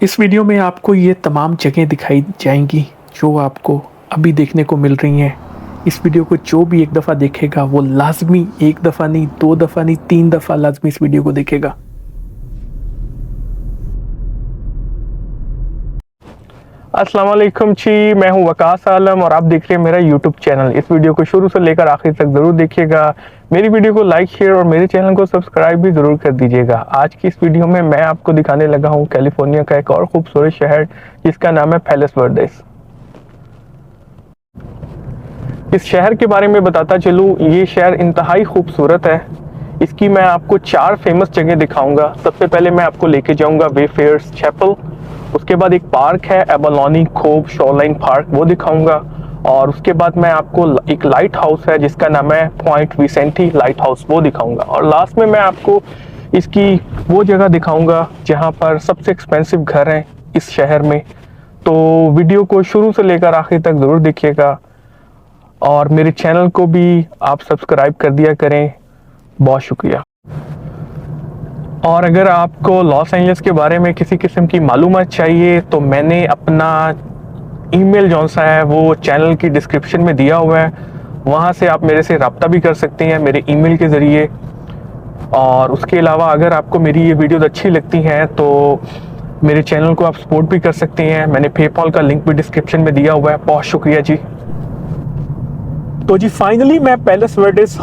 इस वीडियो में आपको ये तमाम जगह दिखाई जाएंगी जो आपको अभी देखने को मिल रही हैं। इस वीडियो को जो भी एक दफ़ा देखेगा वो लाज़मी एक दफ़ा नहीं, 2 दफ़ा नहीं, 3 दफ़ा लाज़मी इस वीडियो को देखेगा। अस्सलाम वालेकुम जी, मैं हूं वकास आलम और आप देख रहे हैं मेरा यूट्यूब चैनल। इस वीडियो को शुरू से लेकर आखिर तक ज़रूर देखिएगा। मेरी वीडियो को लाइक, शेयर और मेरे चैनल को सब्सक्राइब भी ज़रूर कर दीजिएगा। आज की इस वीडियो में मैं आपको दिखाने लगा हूं कैलिफोर्निया का एक और खूबसूरत शहर जिसका नाम है पैलेस वर्डेस। इस शहर के बारे में बताता चलूँ, ये शहर इंतहाई खूबसूरत है। इसकी मैं आपको 4 फेमस जगह दिखाऊंगा। सबसे पहले मैं आपको लेके जाऊंगा वेफेयर्स चैपल, उसके बाद एक पार्क है एबोलोनी कोव शोरलाइन पार्क, वो दिखाऊंगा, और उसके बाद मैं आपको एक लाइट हाउस है जिसका नाम है पॉइंट विसेंटी लाइट हाउस, वो दिखाऊंगा, और लास्ट में मैं आपको इसकी वो जगह दिखाऊंगा जहां पर सबसे एक्सपेंसिव घर हैं इस शहर में। तो वीडियो को शुरू से लेकर आखिर तक ज़रूर देखिएगा और मेरे चैनल को भी आप सब्सक्राइब कर दिया करें। बहुत शुक्रिया। और अगर आपको लॉस एंजल्स के बारे में किसी किस्म की मालूमात चाहिए तो मैंने अपना ईमेल जौन सा है वो चैनल की डिस्क्रिप्शन में दिया हुआ है, वहाँ से आप मेरे से रब्ता भी कर सकते हैं मेरे ईमेल के ज़रिए। और उसके अलावा अगर आपको मेरी ये वीडियोज़ अच्छी लगती हैं तो मेरे चैनल को आप सपोर्ट भी कर सकते हैं। मैंने पेपॉल का लिंक भी डिस्क्रिप्शन में दिया हुआ है। बहुत शुक्रिया जी। तो जी फाइनली मैं पैलेस वर्डेस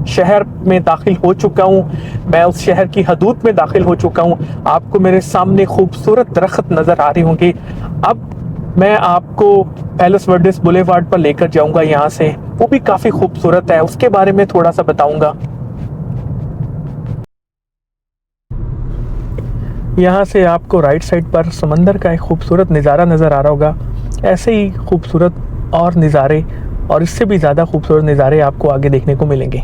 शहर में दाखिल हो चुका हूँ। मैं उस शहर की हदूद में दाखिल हो चुका हूँ। आपको मेरे सामने खूबसूरत दरख्त नज़र आ रही होंगी। अब मैं आपको पैलेस वर्डेस बुलेवार्ड पर लेकर जाऊंगा यहाँ से, वो भी काफ़ी खूबसूरत है, उसके बारे में थोड़ा सा बताऊंगा। यहाँ से आपको राइट साइड पर समंदर का एक खूबसूरत नज़ारा नज़र आ रहा होगा। ऐसे ही खूबसूरत और नज़ारे और इससे भी ज़्यादा खूबसूरत नज़ारे आपको आगे देखने को मिलेंगे।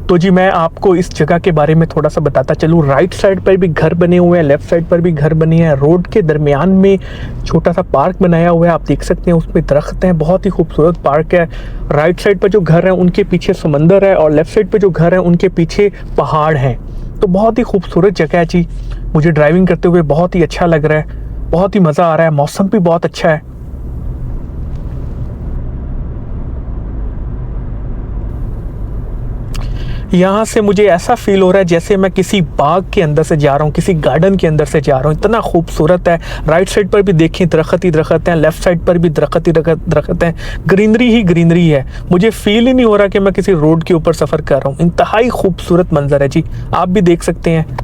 तो जी मैं आपको इस जगह के बारे में थोड़ा सा बताता चलूँ। राइट साइड पर भी घर बने हुए हैं, लेफ्ट साइड पर भी घर बने हैं। रोड के दरमियान में छोटा सा पार्क बनाया हुआ है, आप देख सकते हैं, उसमें दरख्त हैं, बहुत ही खूबसूरत पार्क है। राइट साइड पर जो घर हैं उनके पीछे समंदर है और लेफ्ट साइड पर जो घर हैं उनके पीछे पहाड़ हैं। तो बहुत ही खूबसूरत जगह है जी। मुझे ड्राइविंग करते हुए बहुत ही अच्छा लग रहा है, बहुत ही मज़ा आ रहा है, मौसम भी बहुत अच्छा है। यहाँ से मुझे ऐसा फील हो रहा है जैसे मैं किसी बाग के अंदर से जा रहा हूँ, किसी गार्डन के अंदर से जा रहा हूँ। इतना खूबसूरत है। राइट साइड पर भी देखें दरख्त ही दरख्त हैं, लेफ्ट साइड पर भी दरख्त ही दरख्त हैं, ग्रीनरी ही ग्रीनरी है। मुझे फील ही नहीं हो रहा कि मैं किसी रोड के ऊपर सफ़र कर रहा हूँ। इंतहाई खूबसूरत मंजर है जी, आप भी देख सकते हैं।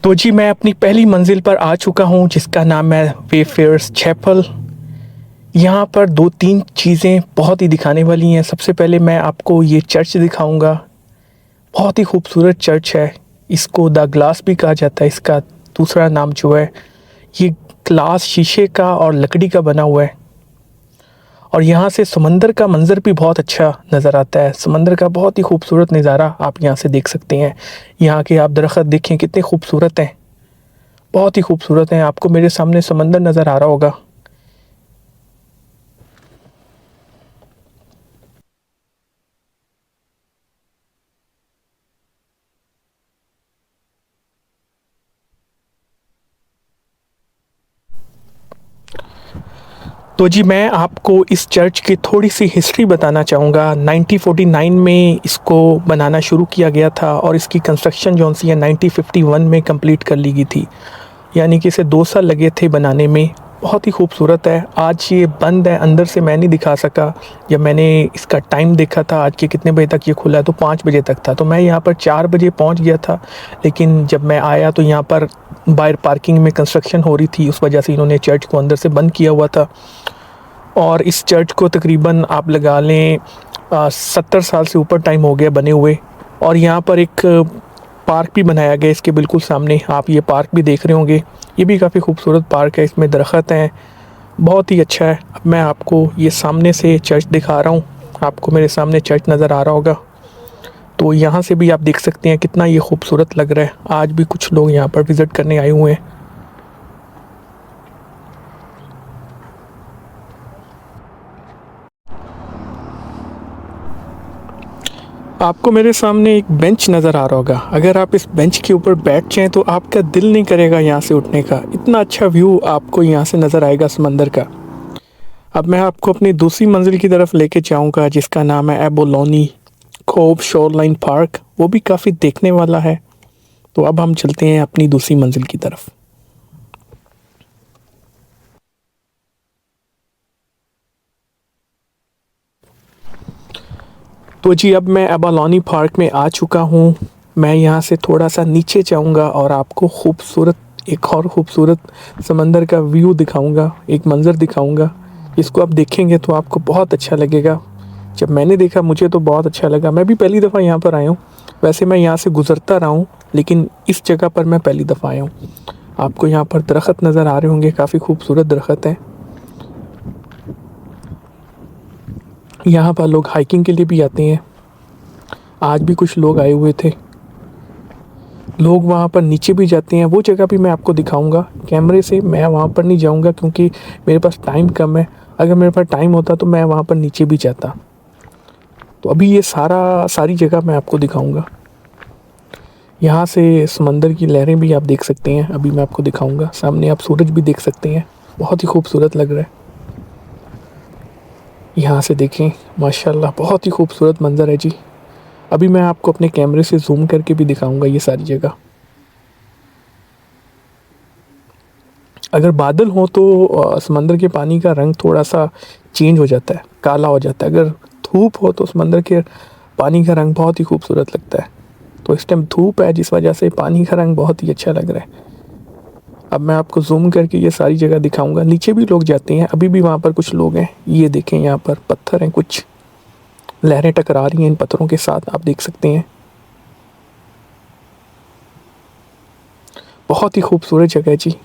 तो जी मैं अपनी पहली मंजिल पर आ चुका हूँ जिसका नाम है वेफेयर्स चैपल। यहाँ पर 2-3 चीज़ें बहुत ही दिखाने वाली हैं। सबसे पहले मैं आपको ये चर्च दिखाऊंगा। बहुत ही खूबसूरत चर्च है, इसको द ग्लास भी कहा जाता है। इसका दूसरा नाम जो है, ये ग्लास शीशे का और लकड़ी का बना हुआ है। और यहाँ से समंदर का मंज़र भी बहुत अच्छा नज़र आता है। समंदर का बहुत ही खूबसूरत नज़ारा आप यहाँ से देख सकते हैं। यहाँ के आप दरख्त देखें कितने खूबसूरत हैं, बहुत ही खूबसूरत हैं। आपको मेरे सामने समंदर नज़र आ रहा होगा। तो जी मैं आपको इस चर्च की थोड़ी सी हिस्ट्री बताना चाहूँगा। 1949 में इसको बनाना शुरू किया गया था और इसकी कंस्ट्रक्शन जो सी है 1951 में कंप्लीट कर ली गई थी, यानी कि इसे 2 साल लगे थे बनाने में। बहुत ही खूबसूरत है। आज ये बंद है, अंदर से मैं नहीं दिखा सका। जब मैंने इसका टाइम देखा था आज के कितने बजे तक ये खुला है, तो 5 बजे तक था। तो मैं यहाँ पर 4 बजे पहुँच गया था, लेकिन जब मैं आया तो यहाँ पर बाहर पार्किंग में कंस्ट्रक्शन हो रही थी, उस वजह से इन्होंने चर्च को अंदर से बंद किया हुआ था। और इस चर्च को तकरीबन आप लगा लें 70 साल से ऊपर टाइम हो गया बने हुए। और यहाँ पर एक पार्क भी बनाया गया इसके बिल्कुल सामने, आप ये पार्क भी देख रहे होंगे। ये भी काफ़ी खूबसूरत पार्क है, इसमें दरख्त हैं, बहुत ही अच्छा है। अब मैं आपको ये सामने से चर्च दिखा रहा हूँ। आपको मेरे सामने चर्च नज़र आ रहा होगा। तो यहाँ से भी आप देख सकते हैं कितना ये खूबसूरत लग रहा है। आज भी कुछ लोग यहाँ पर विज़िट करने आए हुए हैं। आपको मेरे सामने एक बेंच नज़र आ रहा होगा। अगर आप इस बेंच के ऊपर बैठ जाएं तो आपका दिल नहीं करेगा यहाँ से उठने का। इतना अच्छा व्यू आपको यहाँ से नज़र आएगा समंदर का। अब मैं आपको अपनी दूसरी मंजिल की तरफ लेके जाऊँगा, जिसका नाम है एबोलोनी कोव शोरलाइन पार्क। वो भी काफ़ी देखने वाला है। तो अब हम चलते हैं अपनी दूसरी मंजिल की तरफ। तो जी अब मैं एबोलोनी पार्क में आ चुका हूँ। मैं यहाँ से थोड़ा सा नीचे जाऊँगा और आपको एक और ख़ूबसूरत समंदर का व्यू दिखाऊँगा, एक मंज़र दिखाऊँगा। इसको आप देखेंगे तो आपको बहुत अच्छा लगेगा। जब मैंने देखा मुझे तो बहुत अच्छा लगा। मैं भी पहली दफ़ा यहाँ पर आया हूँ। वैसे मैं यहाँ से गुज़रता रहा हूँ, लेकिन इस जगह पर मैं पहली दफ़ा आया हूँ। आपको यहाँ पर दरख्त नज़र आ रहे होंगे, काफ़ी खूबसूरत दरख्त हैं। यहाँ पर लोग हाइकिंग के लिए भी आते हैं। आज भी कुछ लोग आए हुए थे। लोग वहाँ पर नीचे भी जाते हैं। वो जगह भी मैं आपको दिखाऊंगा। कैमरे से मैं वहाँ पर नहीं जाऊँगा क्योंकि मेरे पास टाइम कम है। अगर मेरे पास टाइम होता तो मैं वहाँ पर नीचे भी जाता। तो अभी ये सारी जगह मैं आपको दिखाऊंगा। यहाँ से समंदर की लहरें भी आप देख सकते हैं। अभी मैं आपको दिखाऊंगा। सामने आप सूरज भी देख सकते हैं। बहुत ही खूबसूरत लग रहा है। यहाँ से देखें, माशाल्लाह बहुत ही खूबसूरत मंज़र है जी। अभी मैं आपको अपने कैमरे से जूम करके भी दिखाऊंगा ये सारी जगह। अगर बादल हो तो समंदर के पानी का रंग थोड़ा सा चेंज हो जाता है, काला हो जाता है। अगर धूप हो तो समंदर के पानी का रंग बहुत ही खूबसूरत लगता है। तो इस टाइम धूप है, जिस वजह से पानी का रंग बहुत ही अच्छा लग रहा है। अब मैं आपको जूम करके ये सारी जगह दिखाऊंगा। नीचे भी लोग जाते हैं, अभी भी वहाँ पर कुछ लोग हैं। ये देखें, यहाँ पर पत्थर हैं, कुछ लहरें टकरा रही हैं इन पत्थरों के साथ, आप देख सकते हैं। बहुत ही खूबसूरत जगह है जी।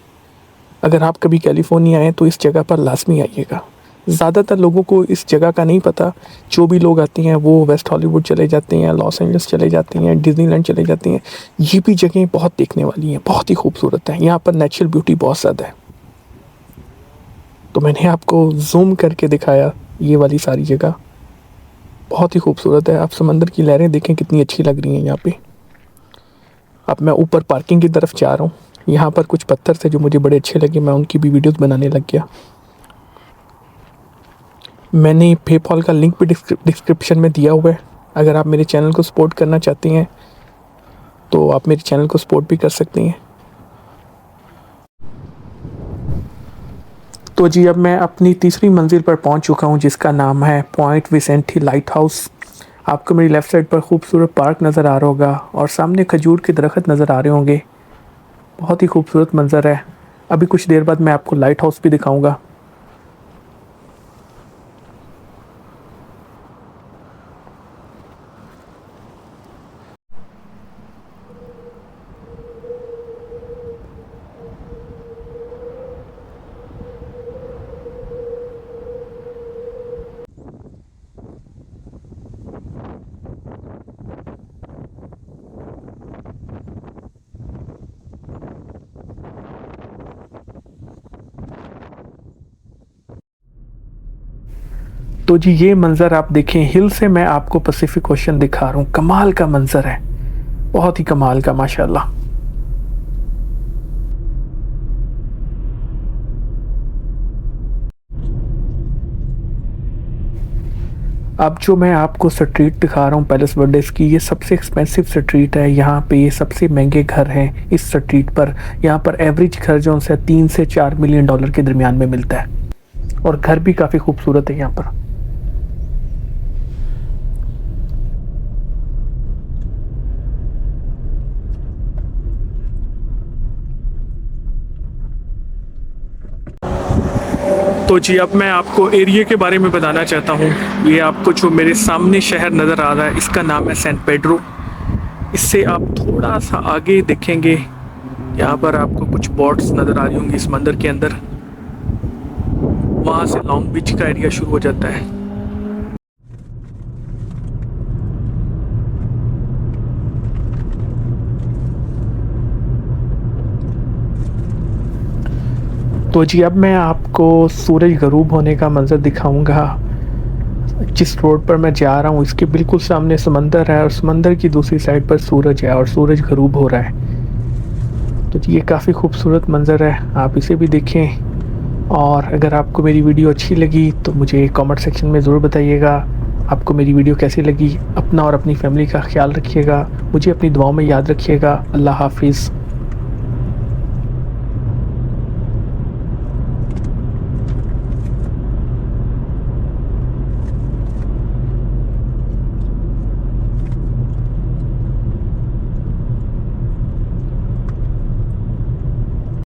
अगर आप कभी कैलिफोर्निया आएँ तो इस जगह पर लाजमी आइएगा। ज़्यादातर लोगों को इस जगह का नहीं पता। जो भी लोग आते हैं वो वेस्ट हॉलीवुड चले जाते हैं, लॉस एंजल्स चले जाते हैं, डिज़नीलैंड चले जाते हैं। ये भी जगह बहुत देखने वाली हैं, बहुत ही खूबसूरत है। यहाँ पर नेचुरल ब्यूटी बहुत ज़्यादा है। तो मैंने आपको जूम करके दिखाया ये वाली सारी जगह। बहुत ही खूबसूरत है। आप समंदर की लहरें देखें कितनी अच्छी लग रही हैं यहाँ पे। अब मैं ऊपर पार्किंग की तरफ जा रहा हूँ। यहाँ पर कुछ पत्थर थे जो मुझे बड़े अच्छे लगे, मैं उनकी भी वीडियोस बनाने लग गया। मैंने पेपॉल का लिंक भी डिस्क्रिप्शन में दिया हुआ है। अगर आप मेरे चैनल को सपोर्ट करना चाहते हैं तो आप मेरे चैनल को सपोर्ट भी कर सकते हैं। तो जी अब मैं अपनी तीसरी मंजिल पर पहुंच चुका हूं, जिसका नाम है पॉइंट विसेंटी लाइट हाउस। आपको मेरी लेफ़्ट साइड पर खूबसूरत पार्क नज़र आ रहा होगा और सामने खजूर के दरख्त नज़र आ रहे होंगे। बहुत ही खूबसूरत मंज़र है। अभी कुछ देर बाद मैं आपको लाइट हाउस भी दिखाऊंगा। तो जी ये मंज़र आप देखें, हिल से मैं आपको पैसिफिक ओशन दिखा रहा हूँ। कमाल का मंज़र है, बहुत ही कमाल का, माशाल्लाह। अब जो मैं आपको स्ट्रीट दिखा रहा हूँ पैलेस वर्डेस की, ये सबसे एक्सपेंसिव स्ट्रीट है। यहाँ पे ये सबसे महंगे घर हैं इस स्ट्रीट पर। यहाँ पर एवरेज घर जो है 3 से 4 मिलियन डॉलर के दरमियान में मिलता है और घर भी काफ़ी खूबसूरत है यहाँ पर। तो जी अब मैं आपको एरिया के बारे में बताना चाहता हूँ। ये आपको जो मेरे सामने शहर नज़र आ रहा है, इसका नाम है सैन पेड्रो। इससे आप थोड़ा सा आगे देखेंगे, यहाँ पर आपको कुछ बोट्स नज़र आ रही होंगी इस मंदिर के अंदर। वहाँ से लॉन्ग बीच का एरिया शुरू हो जाता है। तो जी अब मैं आपको सूरज गरूब होने का मंज़र दिखाऊंगा। जिस रोड पर मैं जा रहा हूँ इसके बिल्कुल सामने समंदर है और समंदर की दूसरी साइड पर सूरज है और सूरज गरूब हो रहा है। तो जी ये काफ़ी खूबसूरत मंज़र है, आप इसे भी देखें। और अगर आपको मेरी वीडियो अच्छी लगी तो मुझे कमेंट सेक्शन में ज़रूर बताइएगा आपको मेरी वीडियो कैसी लगी। अपना और अपनी फैमिली का ख्याल रखिएगा, मुझे अपनी दुआओं में याद रखिएगा। अल्लाह हाफिज़।